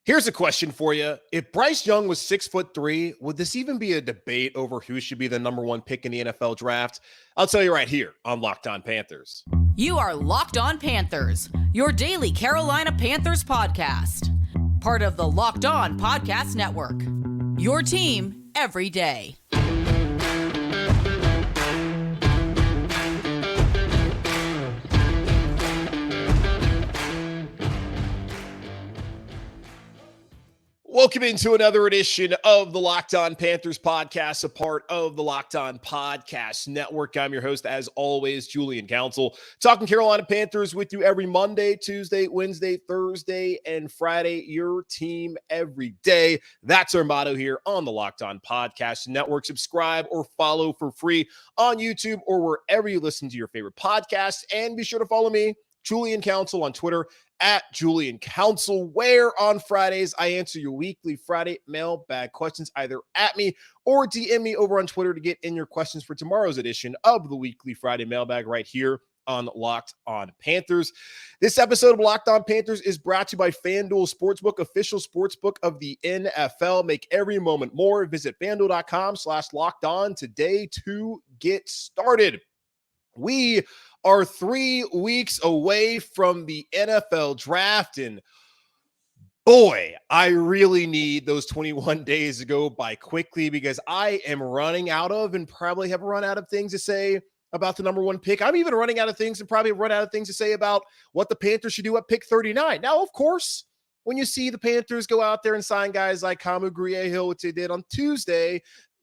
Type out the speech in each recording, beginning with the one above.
Here's a question for you. If Bryce Young was 6'3", would this even be a debate over who should be the number one pick in the NFL draft? I'll tell you right here on Locked On Panthers. You are Locked On Panthers, your daily Carolina Panthers podcast. Part of the Locked On Podcast Network. Your team every day. Welcome into another edition of the Locked On Panthers podcast, a part of the Locked On Podcast Network. I'm your host, as always, Julian Council, talking Carolina Panthers with you every Monday, Tuesday, Wednesday, Thursday, and Friday. Your team every day. That's our motto here on the Locked On Podcast Network. Subscribe or follow for free on YouTube or wherever you listen to your favorite podcasts. And be sure to follow me, Julian Council, on Twitter at Julian Council, where on Fridays I answer your weekly Friday mailbag questions either at me or DM me over on Twitter to get in your questions for tomorrow's edition of the weekly Friday mailbag right here on Locked On Panthers. This episode of Locked On Panthers is brought to you by FanDuel Sportsbook, official sportsbook of the NFL. Make every moment more. Visit FanDuel.com/lockedon today to get started. We are 3 weeks away from the NFL draft, and boy, I really need those 21 days to go by quickly because I am running out of and probably have run out of things to say about the number one pick. I'm even running out of things and probably run out of things to say about what the Panthers should do at pick 39. Now, of course, when you see the Panthers go out there and sign guys like Kamu Grugier-Hill, which they did on Tuesday,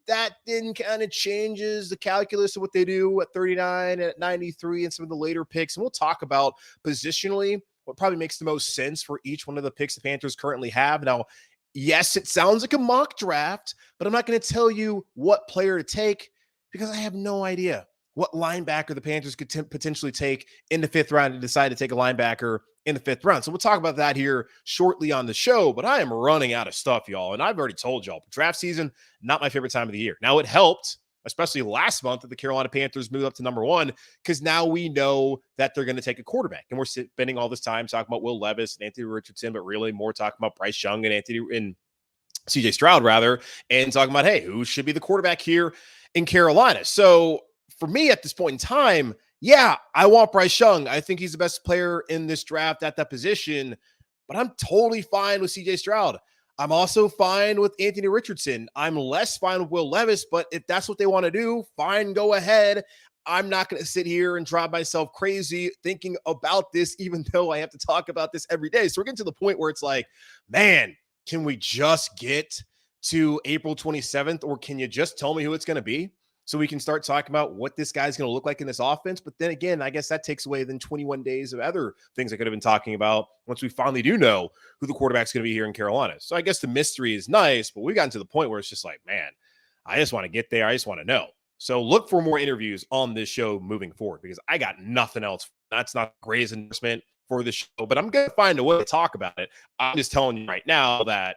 that then kind of changes the calculus of what they do at 39 and at 93 and some of the later picks. And we'll talk about positionally what probably makes the most sense for each one of the picks the Panthers currently have. Now, yes, it sounds like a mock draft, but I'm not going to tell you what player to take because I have no idea what linebacker the Panthers could potentially take in the fifth round and decide to take a linebacker in the fifth round. So we'll talk about that here shortly on the show, but I am running out of stuff, y'all. And I've already told y'all, draft season, not my favorite time of the year. Now, it helped, especially last month, that the Carolina Panthers moved up to number one, because now we know that they're going to take a quarterback. And we're spending all this time talking about Will Levis and Anthony Richardson, but really more talking about Bryce Young and CJ Stroud, rather, and talking about, hey, who should be the quarterback here in Carolina? So for me at this point in time, yeah, I want Bryce Young. I think he's the best player in this draft at that position, but I'm totally fine with CJ Stroud. I'm also fine with Anthony Richardson. I'm less fine with Will Levis, but if that's what they want to do, fine, go ahead. I'm not going to sit here and drive myself crazy thinking about this, even though I have to talk about this every day. So we're getting to the point where it's like, man, can we just get to April 27th, or can you just tell me who it's going to be, so we can start talking about what this guy's going to look like in this offense? But then again, I guess that takes away then 21 days of other things I could have been talking about once we finally do know who the quarterback's going to be here in Carolina. So I guess the mystery is nice, but we've gotten to the point where it's just like, man, I just want to get there. I just want to know. So look for more interviews on this show moving forward, because I got nothing else. That's not great as endorsement for the show, but I'm going to find a way to talk about it. I'm just telling you right now that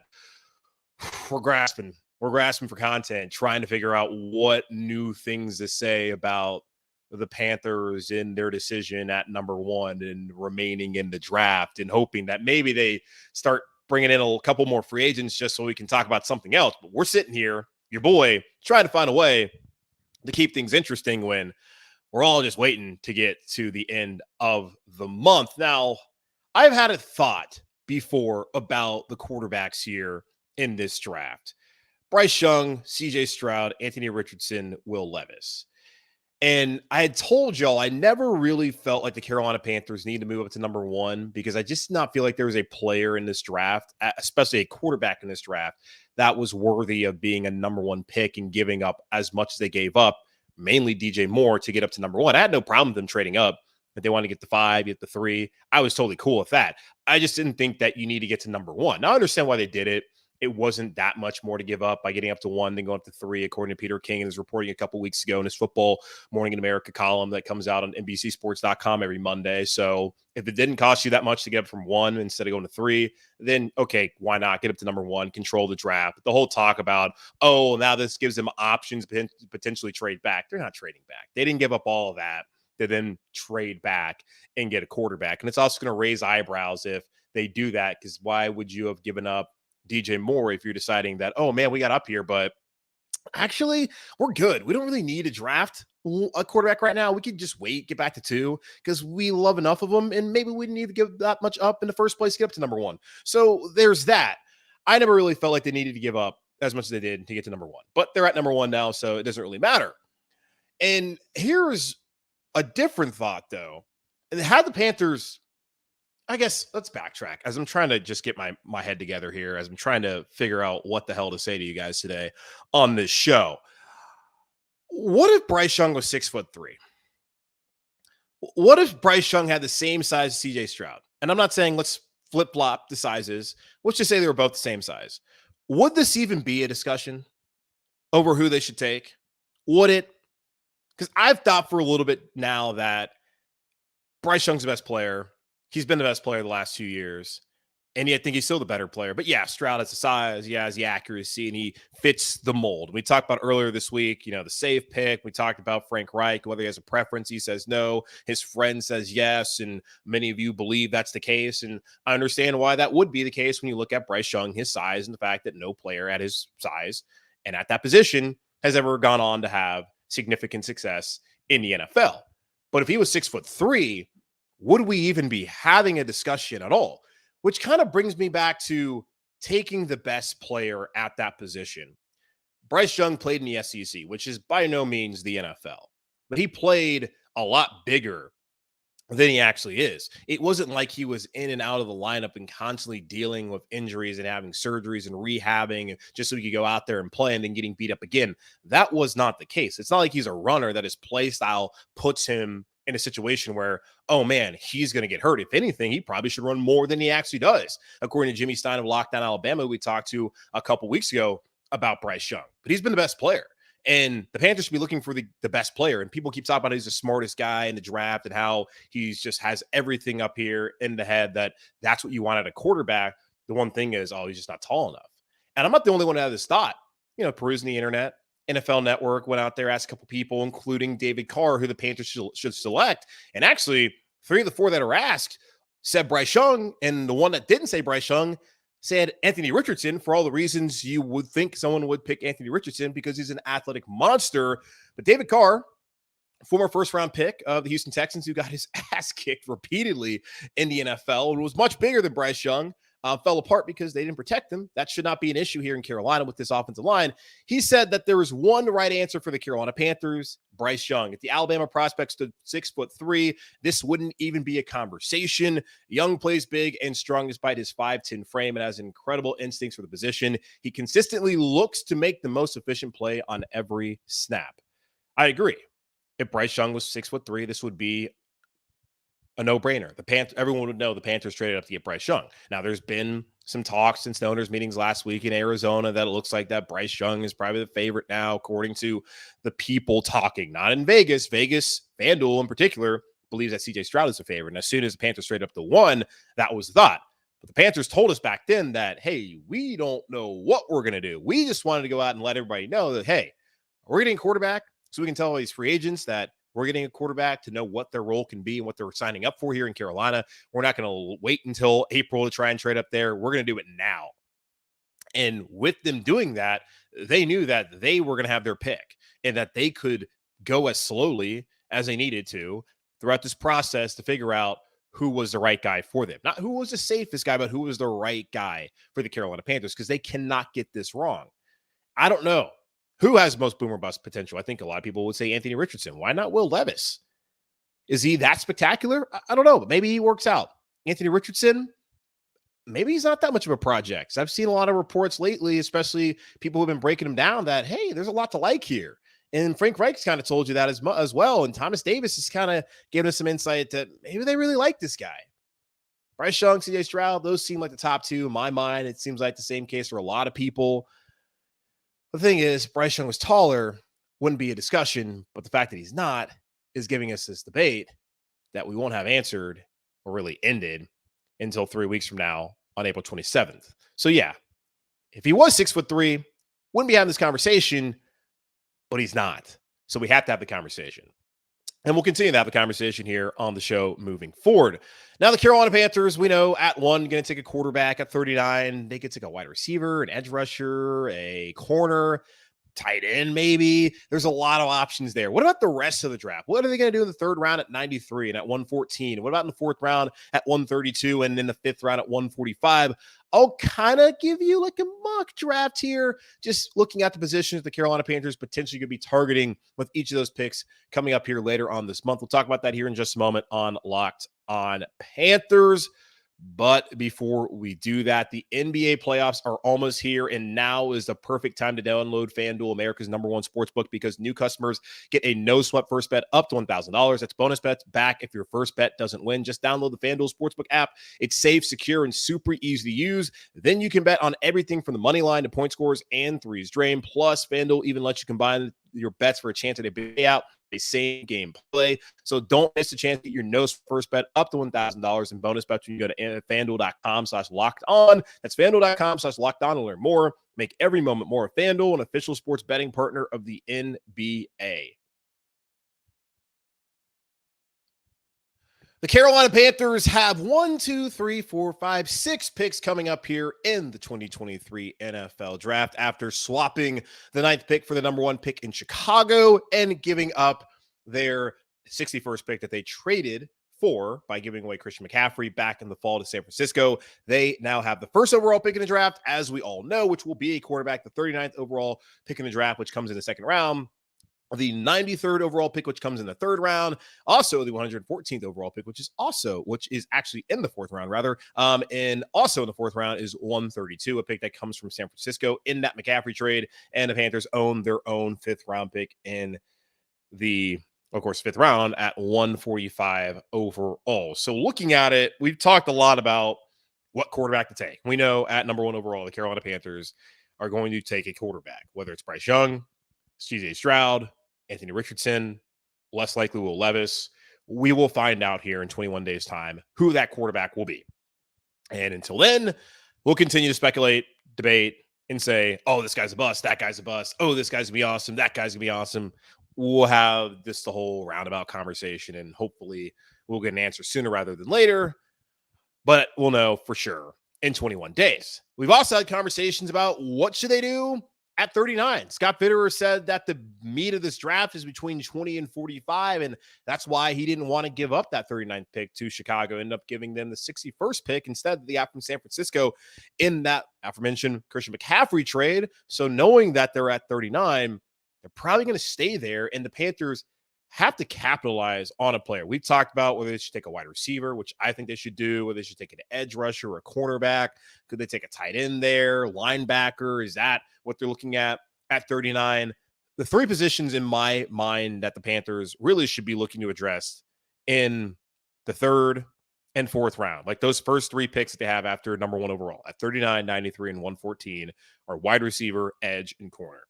we're grasping for content, trying to figure out what new things to say about the Panthers in their decision at number one and remaining in the draft, and hoping that maybe they start bringing in a couple more free agents just so we can talk about something else. But we're sitting here, your boy, trying to find a way to keep things interesting when we're all just waiting to get to the end of the month. Now, I've had a thought before about the quarterbacks here in this draft. Bryce Young, CJ Stroud, Anthony Richardson, Will Levis. And I had told y'all I never really felt like the Carolina Panthers need to move up to number one, because I just did not feel like there was a player in this draft, especially a quarterback in this draft, that was worthy of being a number one pick and giving up as much as they gave up, mainly DJ Moore, to get up to number one. I had no problem with them trading up. If they want to get the 5, get the 3, I was totally cool with that. I just didn't think that you need to get to number one. Now, I understand why they did it. It wasn't that much more to give up by getting up to 1, then going up to 3, according to Peter King, and his reporting a couple weeks ago in his Football Morning in America column that comes out on NBCSports.com every Monday. So if it didn't cost you that much to get up from 1 instead of going to 3, then okay, why not get up to number 1, control the draft? But the whole talk about, oh, now this gives them options to potentially trade back. They're not trading back. They didn't give up all of that to then trade back and get a quarterback. And it's also going to raise eyebrows if they do that, because why would you have given up DJ Moore if you're deciding that, oh man, we got up here, but actually we're good. We don't really need to draft a quarterback right now. We could just wait, get back to 2, because we love enough of them, and maybe we didn't need to give that much up in the first place to get up to number 1. So there's that. I never really felt like they needed to give up as much as they did to get to number 1, but they're at number 1 now, so it doesn't really matter. And here's a different thought, though. And had the Panthers, I guess, let's backtrack as I'm trying to just get my head together here, as I'm trying to figure out what the hell to say to you guys today on this show. What if Bryce Young was 6'3"? What if Bryce Young had the same size as CJ Stroud? And I'm not saying let's flip-flop the sizes. Let's just say they were both the same size. Would this even be a discussion over who they should take? Would it? Because I've thought for a little bit now that Bryce Young's the best player. He's been the best player the last 2 years. And I think he's still the better player. But yeah, Stroud has the size, he has the accuracy, and he fits the mold. We talked about earlier this week, the safe pick. We talked about Frank Reich, whether he has a preference. He says no. His friend says yes. And many of you believe that's the case. And I understand why that would be the case when you look at Bryce Young, his size, and the fact that no player at his size and at that position has ever gone on to have significant success in the NFL. But if he was 6'3", would we even be having a discussion at all? Which kind of brings me back to taking the best player at that position. Bryce Young played in the SEC, which is by no means the NFL, but he played a lot bigger than he actually is. It wasn't like he was in and out of the lineup and constantly dealing with injuries and having surgeries and rehabbing just so he could go out there and play and then getting beat up again. That was not the case. It's not like he's a runner that his play style puts him in a situation where, oh man, he's going to get hurt. If anything, he probably should run more than he actually does. According to Jimmy Stein of Lockdown Alabama, we talked to a couple weeks ago about Bryce Young, but he's been the best player. And the Panthers should be looking for the best player. And people keep talking about he's the smartest guy in the draft and how he's just has everything up here in the head that's what you want at a quarterback. The one thing is, he's just not tall enough. And I'm not the only one that had this thought. Perusing the internet, NFL Network went out there, asked a couple people, including David Carr, who the Panthers should select. And actually, 3 of the 4 that are asked said Bryce Young, and the one that didn't say Bryce Young said Anthony Richardson, for all the reasons you would think someone would pick Anthony Richardson, because he's an athletic monster. But David Carr, former first-round pick of the Houston Texans, who got his ass kicked repeatedly in the NFL and was much bigger than Bryce Young, fell apart because they didn't protect him. That should not be an issue here in Carolina with this offensive line. He said that there was one right answer for the Carolina Panthers, Bryce Young. If the Alabama prospect stood 6'3", this wouldn't even be a conversation. Young plays big and strong despite his 5'10" frame and has incredible instincts for the position. He consistently looks to make the most efficient play on every snap. I agree. If Bryce Young was 6'3", this would be a no-brainer. Everyone would know the Panthers traded up to get Bryce Young. Now, there's been some talks since the owners' meetings last week in Arizona that it looks like that Bryce Young is probably the favorite now, according to the people talking. Not in Vegas. Vegas, FanDuel in particular, believes that CJ Stroud is the favorite. And as soon as the Panthers traded up to 1, that was the thought. But the Panthers told us back then that, hey, we don't know what we're going to do. We just wanted to go out and let everybody know that, hey, we're getting a quarterback so we can tell all these free agents that we're getting a quarterback to know what their role can be and what they're signing up for here in Carolina. We're not going to wait until April to try and trade up there. We're going to do it now. And with them doing that, they knew that they were going to have their pick and that they could go as slowly as they needed to throughout this process to figure out who was the right guy for them. Not who was the safest guy, but who was the right guy for the Carolina Panthers, because they cannot get this wrong. I don't know who has most boomer bust potential. I think a lot of people would say Anthony Richardson. Why not Will Levis? Is he that spectacular? I don't know, but maybe he works out. Anthony Richardson, maybe he's not that much of a project. I've seen a lot of reports lately, especially people who've been breaking him down, that, hey, there's a lot to like here. And Frank Reich's kind of told you that as well. And Thomas Davis has kind of given us some insight that maybe they really like this guy. Bryce Young, CJ Stroud, those seem like the top 2. In my mind, it seems like the same case for a lot of people. The thing is, Bryce Young was taller, wouldn't be a discussion, but the fact that he's not is giving us this debate that we won't have answered or really ended until 3 weeks from now on April 27th. So yeah, if he was 6'3", wouldn't be having this conversation, but he's not. So we have to have the conversation. And we'll continue to have the conversation here on the show moving forward. Now, the Carolina Panthers, we know at 1, going to take a quarterback. At 39, they could take a wide receiver, an edge rusher, a corner, tight end, maybe. There's a lot of options there. What about the rest of the draft? What are they going to do in the 3rd round at 93 and at 114? What about in the 4th round at 132 and in the 5th round at 145? I'll kind of give you like a mock draft here, just looking at the positions the Carolina Panthers potentially could be targeting with each of those picks coming up here later on this month. We'll talk about that here in just a moment on Locked on Panthers. But before we do that, the NBA playoffs are almost here, and now is the perfect time to download FanDuel, America's #1 sportsbook, because new customers get a no-sweat first bet up to $1,000. That's bonus bets back if your first bet doesn't win. Just download the FanDuel Sportsbook app. It's safe, secure, and super easy to use. Then you can bet on everything from the money line to point scores and threes drained. Plus, FanDuel even lets you combine your bets for a chance at a payout. A same game play. So don't miss a chance to get your no first bet up to $1,000 in bonus bets when you go to FanDuel.com/locked on. That's FanDuel.com/locked on to learn more. Make every moment more. FanDuel, an official sports betting partner of the NBA. The Carolina Panthers have 6 picks coming up here in the 2023 NFL Draft after swapping the 9th pick for the #1 pick in Chicago and giving up their 61st pick that they traded for by giving away Christian McCaffrey back in the fall to San Francisco. They now have the 1st overall pick in the draft, as we all know, which will be a quarterback, the 39th overall pick in the draft, which comes in the 2nd round. The 93rd overall pick, which comes in the 3rd round, also the 114th overall pick, which is actually in the 4th round, rather. And also in the 4th round is 132, a pick that comes from San Francisco in that McCaffrey trade. And the Panthers own their own 5th round pick in the, of course, 5th round at 145 overall. So looking at it, we've talked a lot about what quarterback to take. We know at #1 overall, the Carolina Panthers are going to take a quarterback, whether it's Bryce Young, CJ Stroud, Anthony Richardson, less likely Will Levis. We will find out here in 21 days' time who that quarterback will be. And until then, we'll continue to speculate, debate, and say, oh, this guy's a bust, that guy's a bust. Oh, this guy's going to be awesome, that guy's going to be awesome. We'll have the whole roundabout conversation, and hopefully we'll get an answer sooner rather than later. But we'll know for sure in 21 days. We've also had conversations about what should they do at 39. Scott Fitterer said that the meat of this draft is between 20 and 45, and that's why he didn't want to give up that 39th pick to Chicago. Ended up giving them the 61st pick instead of the app from San Francisco in that aforementioned Christian McCaffrey trade. So knowing that they're at 39, they're probably going to stay there, and the Panthers have to capitalize on a player. We've talked about whether they should take a wide receiver, which I think they should do, whether they should take an edge rusher or a cornerback. Could they take a tight end there? Linebacker? Is that what they're looking at 39? The 3 positions in my mind that the Panthers really should be looking to address in the 3rd and 4th round, like those first 3 picks that they have after #1 overall at 39, 93, and 114 are wide receiver, edge, and corner.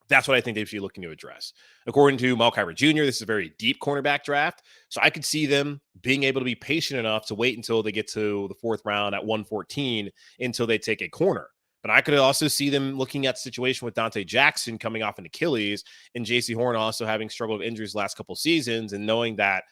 That's what I think they should be looking to address. According to Mel Kiper Jr., this is a very deep cornerback draft. So I could see them being able to be patient enough to wait until they get to the 4th round at 114 until they take a corner. But I could also see them looking at the situation with Dante Jackson coming off an Achilles and J.C. Horn also having struggled with injuries the last couple of seasons, and knowing that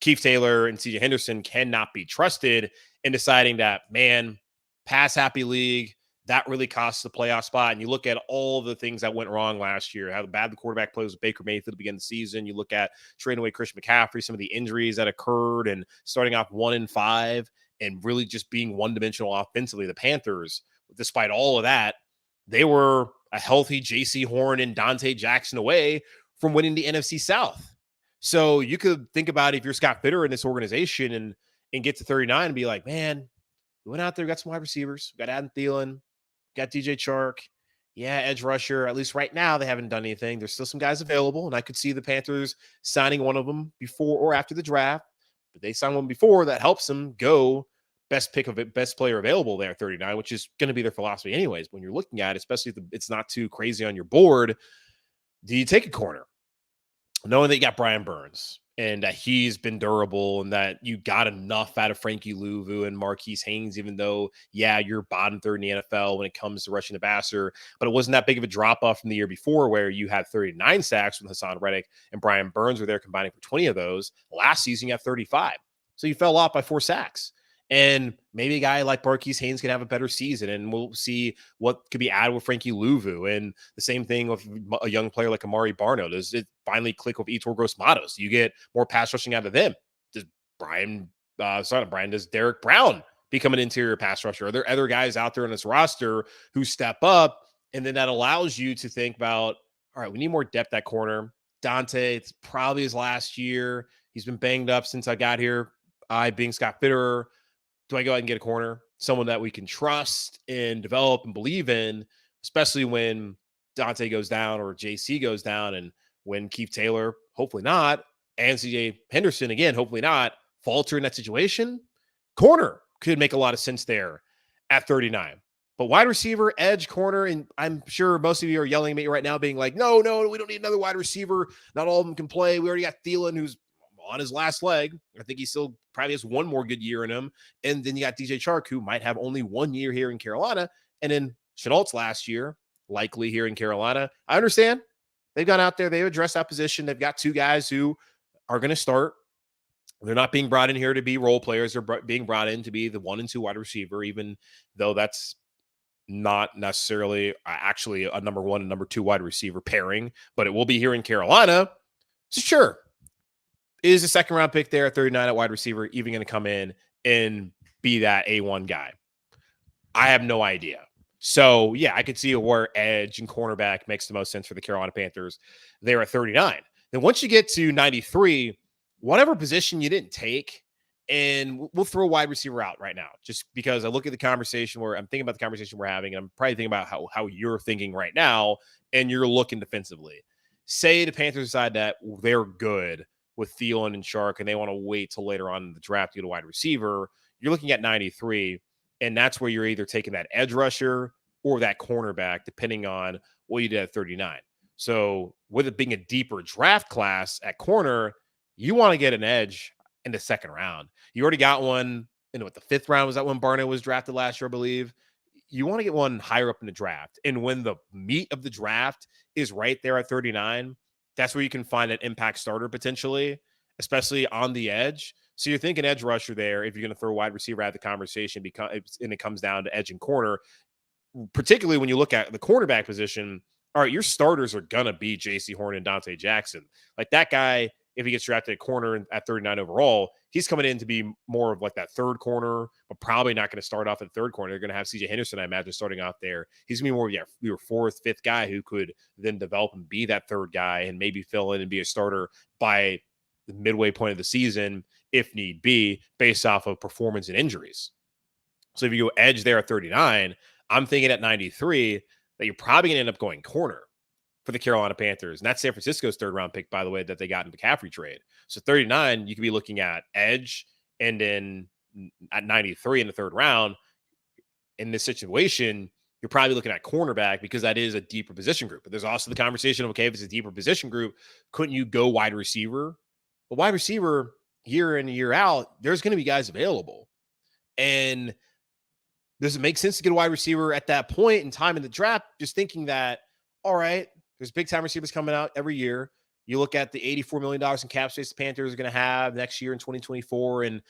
Keith Taylor and C.J. Henderson cannot be trusted, and deciding that, man, pass-happy league, that really costs the playoff spot. And you look at all the things that went wrong last year, how bad the quarterback plays with Baker Mayfield at the beginning of the season. You look at trading away Christian McCaffrey, some of the injuries that occurred, and starting off 1-5 and really just being one-dimensional offensively. The Panthers, despite all of that, they were a healthy J.C. Horn and Dante Jackson away from winning the NFC South. So you could think about if you're Scott Fitterer in this organization and get to 39 and be like, man, we went out there, got some wide receivers, we got Adam Thielen, got DJ Chark. Yeah, edge rusher. At least right now, they haven't done anything. There's still some guys available, and I could see the Panthers signing one of them before or after the draft. But they signed one before that helps them go best player available there at 39, which is going to be their philosophy anyways. When you're looking at it, especially if it's not too crazy on your board, do you take a corner? Knowing that you got Brian Burns and that he's been durable and that you got enough out of Frankie Louvu and Marquise Haynes, even though, yeah, you're bottom third in the NFL when it comes to rushing the passer, but it wasn't that big of a drop off from the year before where you had 39 sacks when Hassan Reddick and Brian Burns were there combining for 20 of those. Last season, you had 35. So you fell off by 4 sacks. And maybe a guy like Marquise Haynes can have a better season, and we'll see what could be added with Frankie Louvu. And the same thing with a young player like Amari Barno. Does it finally click with Etor Gross-Matos? Do you get more pass rushing out of them? Does does Derek Brown become an interior pass rusher? Are there other guys out there on this roster who step up? And then that allows you to think about, all right, we need more depth at corner. Dante, it's probably his last year. He's been banged up since I got here. I being Scott Fitterer. Do I go out and get a corner? Someone that we can trust and develop and believe in, especially when Dante goes down or JC goes down, and when Keith Taylor, hopefully not, and CJ Henderson, again, hopefully not, falter in that situation. Corner could make a lot of sense there at 39. But wide receiver, edge, corner, and I'm sure most of you are yelling at me right now being like, no, we don't need another wide receiver. Not all of them can play. We already got Thielen, who's on his last leg. I think he still probably has one more good year in him. And then you got DJ Chark, who might have only 1 year here in Carolina. And then Chenault's last year, likely here in Carolina. I understand. They've gone out there. They've addressed that position. They've got 2 guys who are going to start. They're not being brought in here to be role players. They're being brought in to be the 1 and 2 wide receiver, even though that's not necessarily actually a number 1 and number 2 wide receiver pairing, but it will be here in Carolina. So sure. Is a second round pick there at 39 at wide receiver even going to come in and be that A1 guy? I have no idea. So, yeah, I could see where edge and cornerback makes the most sense for the Carolina Panthers there at 39. Then once you get to 93, whatever position you didn't take, and we'll throw wide receiver out right now, just because I look at the conversation where I'm thinking about the conversation we're having, and I'm probably thinking about how you're thinking right now, and you're looking defensively. Say the Panthers decide that they're good with Thielen and Chark, and they want to wait till later on in the draft to get a wide receiver. You're looking at 93, and that's where you're either taking that edge rusher or that cornerback, depending on what you did at 39. So with it being a deeper draft class at corner, you want to get an edge in the second round. You already got one in the 5th round. Was that when Barno was drafted last year, I believe? You want to get one higher up in the draft. And when the meat of the draft is right there at 39, that's where you can find an impact starter potentially, especially on the edge. So you're thinking edge rusher there if you're going to throw wide receiver out of the conversation, and it comes down to edge and corner, particularly when you look at the cornerback position. All right, your starters are going to be J.C. Horn and Dante Jackson. Like that guy, if he gets drafted at corner at 39 overall, he's coming in to be more of like that third corner, but probably not going to start off at third corner. They're going to have CJ Henderson, I imagine, starting off there. He's going to be more of your 4th, 5th guy who could then develop and be that third guy and maybe fill in and be a starter by the midway point of the season, if need be, based off of performance and injuries. So if you go edge there at 39, I'm thinking at 93 that you're probably going to end up going corner for the Carolina Panthers. And that's San Francisco's 3rd round pick, by the way, that they got in the McCaffrey trade. So 39, you could be looking at edge, and then at 93 in the 3rd round, in this situation, you're probably looking at cornerback because that is a deeper position group. But there's also the conversation of, okay, if it's a deeper position group, couldn't you go wide receiver? But wide receiver, year in and year out, there's going to be guys available. And does it make sense to get a wide receiver at that point in time in the draft? Just thinking that, all right, there's big time receivers coming out every year. You look at the $84 million in cap space the Panthers are going to have next year in 2024, and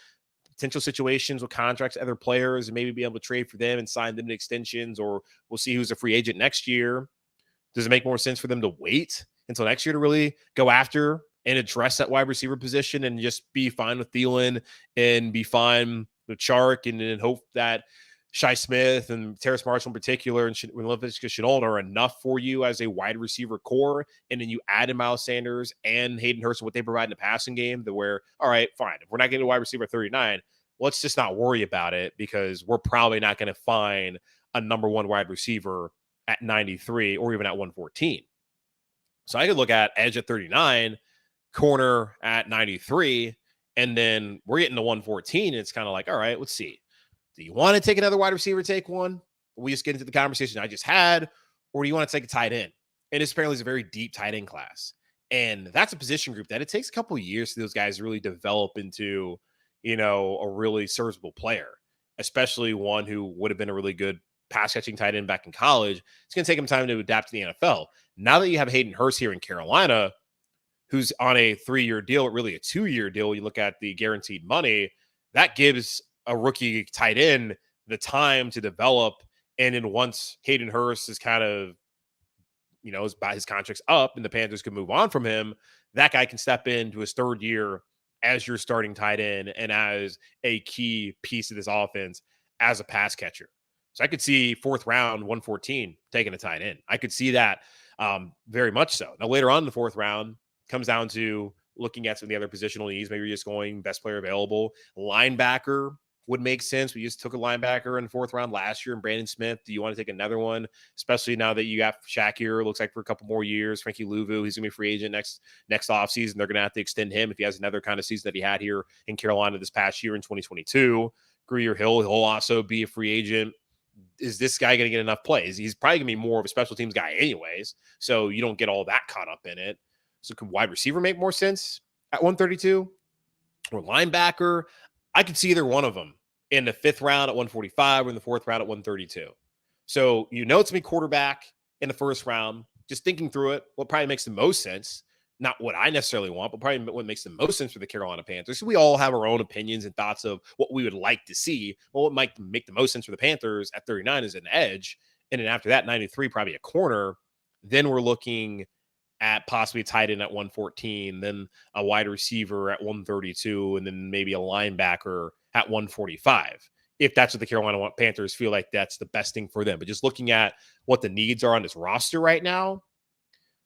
potential situations with contracts, other players, and maybe be able to trade for them and sign them to extensions, or we'll see who's a free agent next year. Does it make more sense for them to wait until next year to really go after and address that wide receiver position and just be fine with Thielen and be fine with Chark, and then hope that Shi Smith and Terrace Marshall in particular and Laviska Shenault are enough for you as a wide receiver core, and then you add in Miles Sanders and Hayden Hurst and what they provide in the passing game, to where, all right, fine, if we're not getting a wide receiver at 39, let's just not worry about it, because we're probably not going to find a number 1 wide receiver at 93 or even at 114. So I could look at edge at 39, corner at 93, and then we're getting to 114, and it's kind of like, all right, let's see. Do you want to take another wide receiver, take one? We just get into the conversation I just had, or do you want to take a tight end? And this apparently is a very deep tight end class. And that's a position group that it takes a couple of years for those guys to really develop into, a really serviceable player, especially one who would have been a really good pass catching tight end back in college. It's going to take him time to adapt to the NFL. Now that you have Hayden Hurst here in Carolina, who's on a 3-year deal, really a 2-year deal, you look at the guaranteed money, that gives a rookie tight end the time to develop. And then once Hayden Hurst is kind of, his contract's up and the Panthers can move on from him, that guy can step into his 3rd year as your starting tight end and as a key piece of this offense as a pass catcher. So I could see 4th round, 114, taking a tight end. I could see that very much so. Now, later on in the 4th round, comes down to looking at some of the other positional needs. Maybe you're just going best player available. Linebacker would make sense. We just took a linebacker in the 4th round last year and Brandon Smith. Do you want to take another one? Especially now that you got Shaq here, looks like for a couple more years. Frankie Louvu, he's going to be a free agent next offseason. They're going to have to extend him if he has another kind of season that he had here in Carolina this past year in 2022. Greer Hill, he'll also be a free agent. Is this guy going to get enough plays? He's probably going to be more of a special teams guy anyways, so you don't get all that caught up in it. So could wide receiver make more sense at 132 or linebacker? I could see either one of them in the 5th round at 145 or in the 4th round at 132. So it's going to be quarterback in the 1st round. Just thinking through it, what probably makes the most sense, not what I necessarily want, but probably what makes the most sense for the Carolina Panthers. So we all have our own opinions and thoughts of what we would like to see. Well, what might make the most sense for the Panthers at 39 is an edge. And then after that, 93, probably a corner. Then we're looking at possibly a tight end at 114, then a wide receiver at 132, and then maybe a linebacker at 145. If that's what the Carolina Panthers feel like that's the best thing for them. But just looking at what the needs are on this roster right now,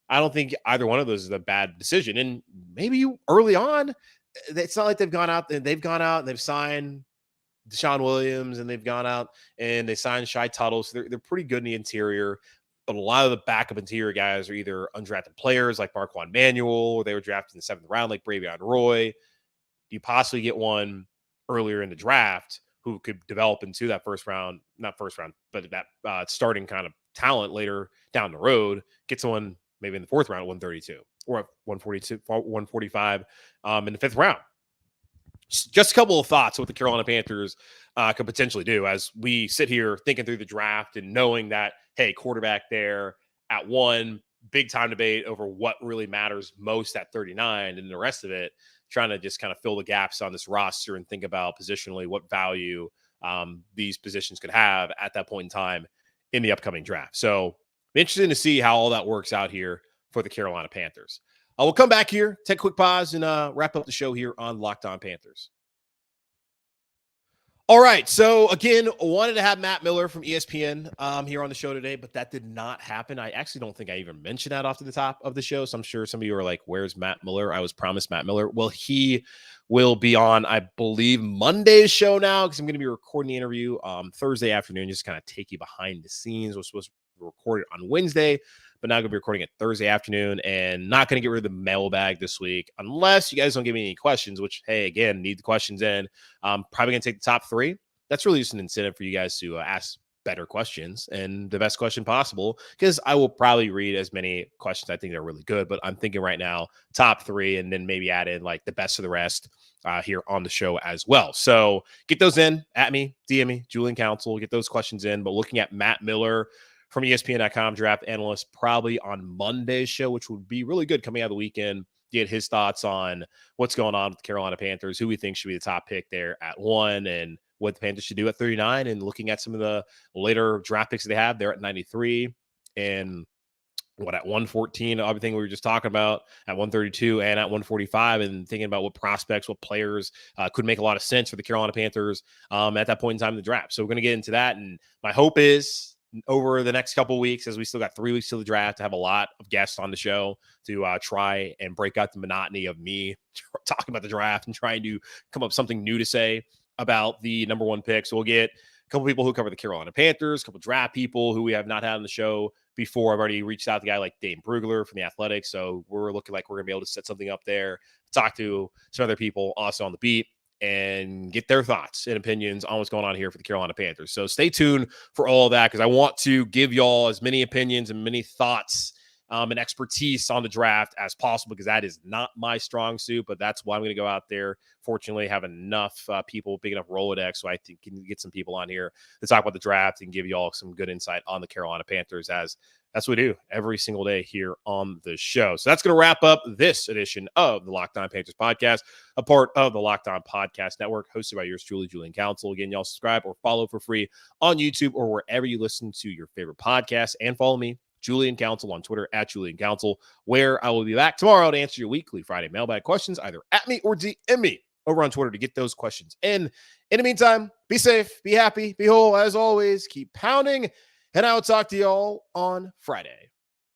I don't think either one of those is a bad decision. And maybe early on, it's not like they've gone out and they've signed Deshaun Williams and they've gone out and they signed Shai Tuttle. So they're pretty good in the interior. But a lot of the backup interior guys are either undrafted players like Marquand Manuel, or they were drafted in the 7th round like Bravion Roy. Do you possibly get one earlier in the draft who could develop into that not first round, but that starting kind of talent later down the road? Get someone maybe in the 4th round at 132 or at 142, 145 in the 5th round. Just a couple of thoughts of what the Carolina Panthers could potentially do as we sit here thinking through the draft and knowing that, hey, quarterback there at 1, big time debate over what really matters most at 39, and the rest of it, trying to just kind of fill the gaps on this roster and think about positionally what value these positions could have at that point in time in the upcoming draft. So interesting to see how all that works out here for the Carolina Panthers. We'll come back here, take a quick pause, and wrap up the show here on Locked On Panthers. All right, so again, wanted to have Matt Miller from ESPN here on the show today, but that did not happen. I actually don't think I even mentioned that off to the top of the show, so I'm sure some of you are like, where's Matt Miller? I was promised Matt Miller. Well, he will be on, I believe, Monday's show now, because I'm going to be recording the interview Thursday afternoon, just kind of take you behind the scenes. We're supposed to record it on Wednesday, but now I'm going to be recording it Thursday afternoon, and not going to get rid of the mailbag this week unless you guys don't give me any questions, which, hey, again, need the questions in. I'm probably going to take the top 3. That's really just an incentive for you guys to ask better questions and the best question possible, because I will probably read as many questions I think they're really good, but I'm thinking right now top 3, and then maybe add in like the best of the rest here on the show as well. So get those in at me, DM me, Julian Council, get those questions in. But looking at Matt Miller from ESPN.com, draft analyst, probably on Monday's show, which would be really good coming out of the weekend, get his thoughts on what's going on with the Carolina Panthers, who we think should be the top pick there at 1, and what the Panthers should do at 39, and looking at some of the later draft picks that they have there at 93, and what at 114, everything we were just talking about at 132 and at 145, and thinking about what prospects, what players could make a lot of sense for the Carolina Panthers at that point in time in the draft. So we're going to get into that. And my hope is over the next couple of weeks, as we still got 3 weeks till the draft, to have a lot of guests on the show to try and break out the monotony of me talking about the draft and trying to come up with something new to say about the number 1 pick. So we'll get a couple people who cover the Carolina Panthers, a couple draft people who we have not had on the show before. I've already reached out to a guy like Dane Brugler from the Athletics. So we're looking like we're going to be able to set something up there, talk to some other people also on the beat, and get their thoughts and opinions on what's going on here for the Carolina Panthers. So stay tuned for all of that, because I want to give y'all as many opinions and many thoughts and expertise on the draft as possible, because that is not my strong suit, but that's why I'm going to go out there. Fortunately, have enough people, big enough Rolodex, so I think can get some people on here to talk about the draft and give you all some good insight on the Carolina Panthers, as that's what we do every single day here on the show. So that's going to wrap up this edition of the Locked On Panthers podcast, a part of the Locked On Podcast Network, hosted by yours truly, Julian Council. Again, y'all subscribe or follow for free on YouTube or wherever you listen to your favorite podcasts, and follow me, Julian Council, on Twitter at Julian Council, where I will be back tomorrow to answer your weekly Friday mailbag questions, either at me or DM me over on Twitter to get those questions in. In the meantime, be safe, be happy, be whole. As always, keep pounding, and I will talk to y'all on Friday.